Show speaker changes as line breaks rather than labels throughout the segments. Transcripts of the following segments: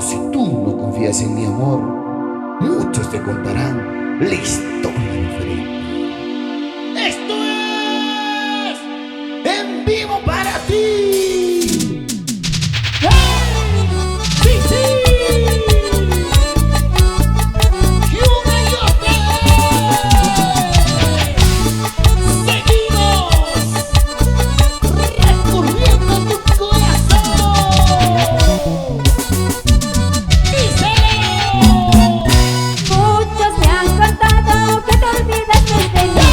Pero si tú no confías en mi amor, muchos te contarán la historia diferente. Esto es En Vivo para ti. ¡Sí, sí! ¡Y una y otra vez! ¡Seguimos recorriendo tu corazón!
Muchos me han contado que te olvidaste de mí.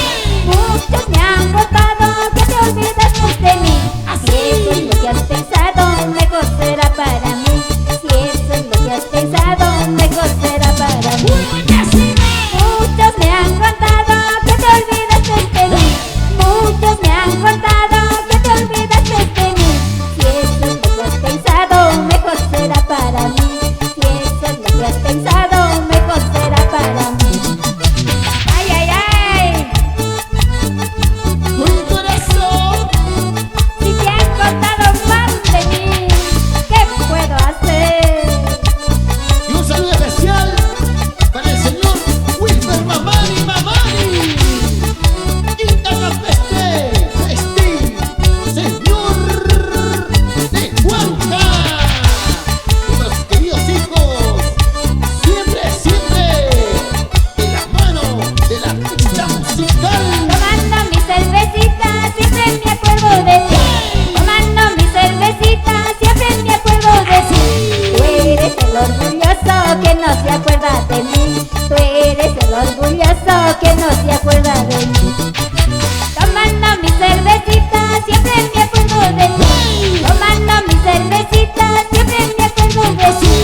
Muchos me han contado que te olvidaste de mí. Si eso es lo que has pensado, mejor será para mí. Si eso es lo que has pensado, mejor será para mí. Muchos me han contado que te olvidaste de mí. Muchos me han contado que te olvidaste de mí. Si eso es lo que has pensado, mejor será para mí. Si eso es lo que has pensado, mejor será para mí. ¡Ay, ay, ay!
¡Un corazón!
Si te han contado mal de mí, ¿qué puedo hacer?
Y un saludo especial para el señor Wilmer Mamani Quintana Festi, señor de Huanca. Nuestros queridos hijos, siempre, siempre de la mano de la pista musical.
Tomando mi cervecita, siempre me acuerdo de ti. Tomando mi cervecita, siempre me acuerdo de ti. Tú eres el orgulloso que no se acuerda de mí. Tú eres el orgulloso que no se acuerda de mí. Tomando mi cervecita, siempre me acuerdo de ti. Tomando mi cervecita, siempre me acuerdo de ti.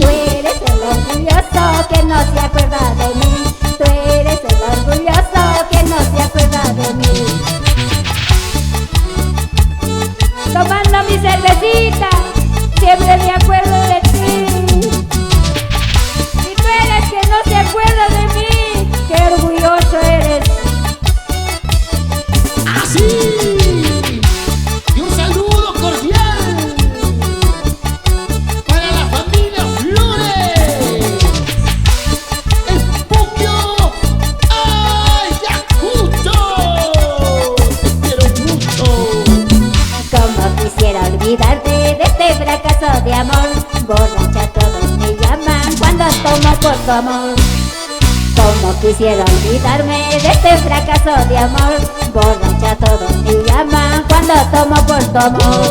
Tú eres el orgulloso que no se acuerda de mí. Tú eres el orgulloso que no se acuerda de mí. Tomando mi cervecita, siempre me acuerdo de ti. Y tú eres que no se acuerda de mí, qué orgulloso eres.
¡Así! Y un saludo cordial para la familia Flores, el Puquio Ayacucho. Te quiero mucho.
Como quisiera olvidarte de este fracaso de amor. Borracha todos me llaman cuando tomo por tu amor. Como quisiera olvidarme de este fracaso de amor. Borracha todos me llaman cuando tomo por tu amor.